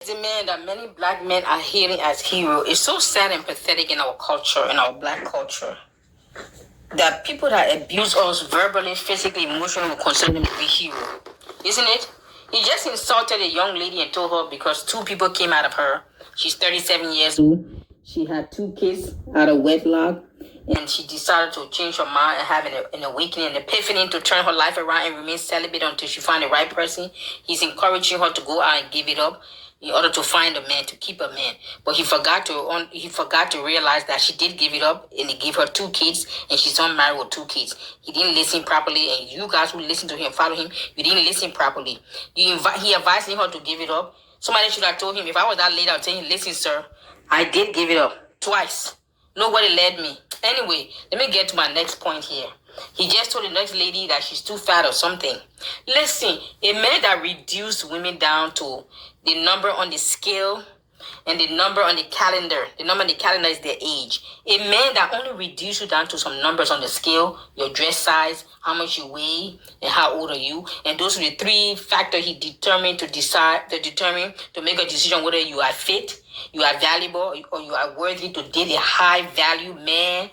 The man that many black men are hailing as hero is so sad and pathetic in our culture, in our black culture, that people that abuse us verbally, physically, emotionally will consider them to be hero. Isn't it? He just insulted a young lady and told her because two people came out of her. She's 37 years old. She had two kids out of wedlock. And she decided to change her mind and have an awakening, an epiphany to turn her life around and remain celibate until she find the right person. He's encouraging her to go out and give it up in order to find a man, to keep a man. But he forgot to realize that she did give it up, and he gave her two kids, and she's unmarried with two kids. He didn't listen properly, and you guys who listen to him, follow him, you didn't listen properly. He advised her to give it up. Somebody should have told him, if I was that lady, I would tell him, listen, sir, I did give it up twice. Nobody led me. Anyway, let me get to my next point here. He just told the next lady that she's too fat or something. Listen, a man that reduced women down to the number on the scale and the number on the calendar. The number on the calendar is their age. A man that only reduces you down to some numbers on the scale, your dress size, how much you weigh, and how old are you. And those are the three factors he determined to make a decision whether you are fit, you are valuable, or you are worthy to date a high value man,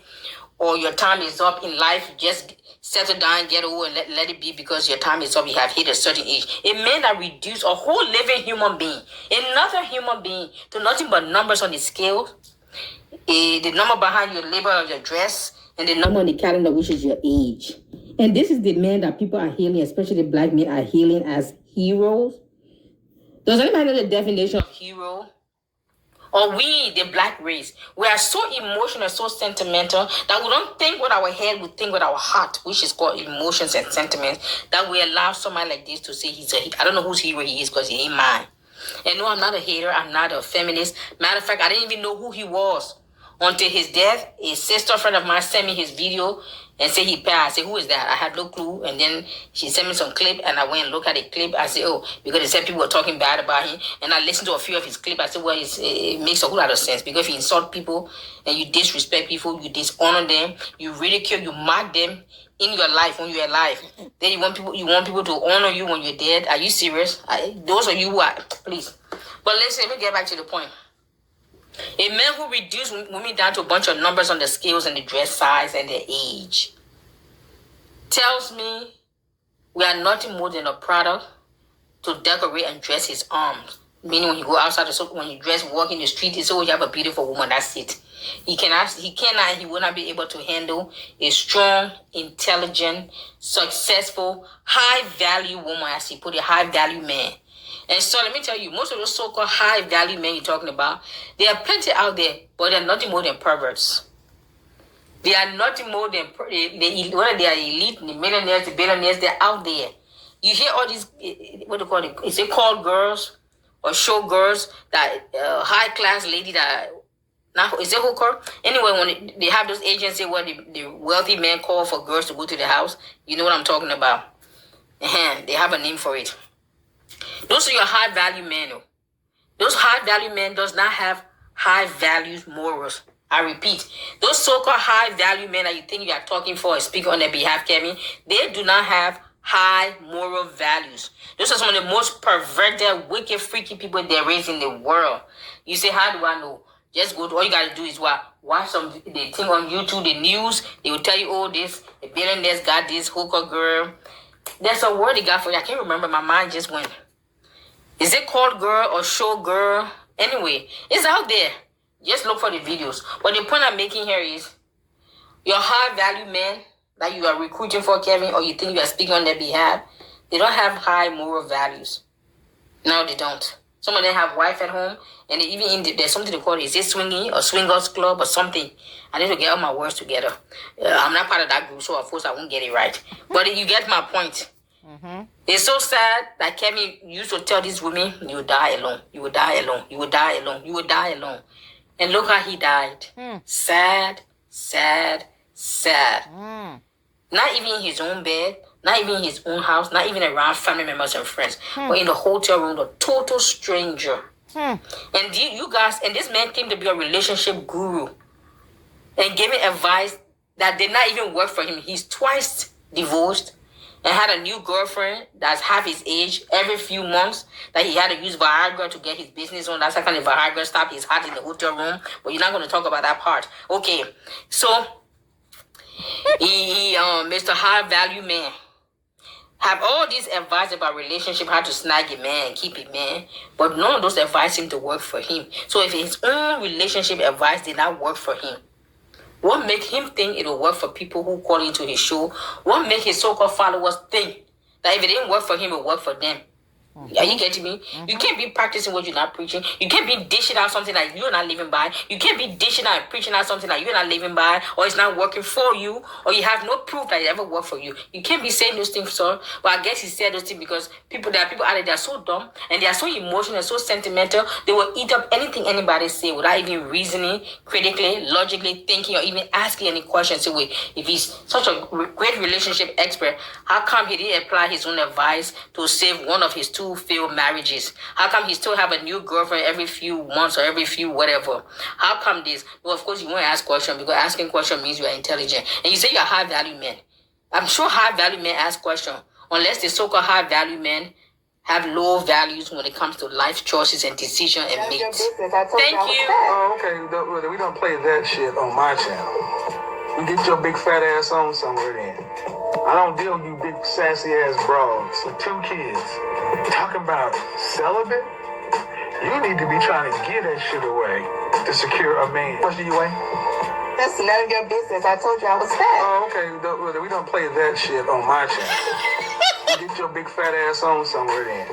or your time is up in life. Just settle down, get old, and let it be because your time is up. You have hit a certain age. A man that reduced a whole living human being, another human being, to nothing but numbers on the scale, the number behind your label of your dress, and the number on the calendar, which is your age. And this is the man that people are hailing, especially black men are hailing as heroes. Does anybody know the definition of hero? Or we, the black race, we are so emotional, so sentimental that we don't think with our head, we think with our heart, which is called emotions and sentiments, that we allow somebody like this to say I don't know whose hero he is because he ain't mine. And no, I'm not a hater. I'm not a feminist. Matter of fact, I didn't even know who he was until his death. A sister friend of mine sent me his video and said he passed. I said, who is that? I had no clue. And then she sent me some clip, and I went and looked at the clip. I said, oh, because they said people were talking bad about him. And I listened to a few of his clips. I said, well, it makes a whole lot of sense, because if you insult people and you disrespect people, you dishonor them, you ridicule, you mock them in your life when you're alive. Then you want people to honor you when you're dead. Are you serious? Those of you who are, please. But listen, let me get back to the point. A man who reduced women down to a bunch of numbers on the scales and the dress size and their age tells me we are nothing more than a product to decorate and dress his arms. Meaning when you go outside, when you dress, walk in the street, it's always you have a beautiful woman, that's it. He will not be able to handle a strong, intelligent, successful, high-value woman, as he put it, high-value man. And so let me tell you, most of those so-called high-value men you're talking about, there are plenty out there, but they're nothing more than perverts. They are nothing more than, whether they are elite, the millionaires, the billionaires, they're out there. You hear all these, what do you call it? Is it called girls or show girls, that high-class lady that, now, is it hooker? Anyway, when they have those agencies where the wealthy men call for girls to go to the house, you know what I'm talking about. They have a name for it. Those are your high-value men. Those high-value men does not have high-values morals. I repeat, those so-called high-value men that you think you are talking for or speaking on their behalf, Kevin, they do not have high moral values. Those are some of the most perverted, wicked, freaky people there is in the world. You say, how do I know? Just go to, all you got to do is watch the thing on YouTube, the news. They will tell you, oh, the billionaires got this hooker girl. There's a word they got for you. I can't remember. My mind just went. Is it called girl or show girl? Anyway, it's out there. Just look for the videos. But the point I'm making here is, your high-value men that you are recruiting for, Kevin, or you think you are speaking on their behalf, they don't have high moral values. No, they don't. Some of them have wife at home, and there's something they call it. Is it swinging or swingers club or something? I need to get all my words together. I'm not part of that group, so of course I won't get it right. But you get my point. Mm-hmm. It's so sad that Kevin used to tell these women, you will die alone, you will die alone, you will die alone, you will die alone. And look how he died. Sad, sad, sad. Not even in his own bed, not even in his own house, not even around family members and friends, but in the hotel room, a total stranger. And you guys, and this man came to be a relationship guru and giving advice that did not even work for him. He's twice divorced. and had a new girlfriend that's half his age every few months, that he had to use Viagra to get his business on. That's how kind of Viagra stopped his heart in the hotel room. But you're not going to talk about that part. Okay, so Mr. High Value Man, have all this advice about relationship, how to snag a man and keep a man, but none of those advice seem to work for him. So if his own relationship advice did not work for him, what make him think it will work for people who call into his show? What make his so-called followers think that if it didn't work for him, it will work for them? Are you getting me? You can't be practicing what you're not preaching. You can't be dishing out something that you're not living by. You can't be dishing out and preaching out something that you're not living by, or it's not working for you, or you have no proof that it ever worked for you. You can't be saying those things, sir. But I guess he said those things because there are people out there that are so dumb and they are so emotional and so sentimental, they will eat up anything anybody say without even reasoning, critically, logically thinking, or even asking any questions. So wait, if he's such a great relationship expert, how come he didn't apply his own advice to save one of his two failed marriages? How come he still have a new girlfriend every few months or every few whatever? How come this? Well, of course you won't ask questions because asking questions means you are intelligent. And you say you're a high value man. I'm sure high value men ask questions, unless the so-called high value men have low values when it comes to life choices and decision and mates. Thank you. Oh, okay. We don't play that shit on my channel. You get your big fat ass on somewhere then. I don't deal with you big sassy ass broads with 2 kids. Talking about celibate? You need to be trying to get that shit away to secure a man. What do you weigh? That's none of your business. I told you I was fat. Oh, okay. We don't play that shit on my channel. You get your big fat ass on somewhere then.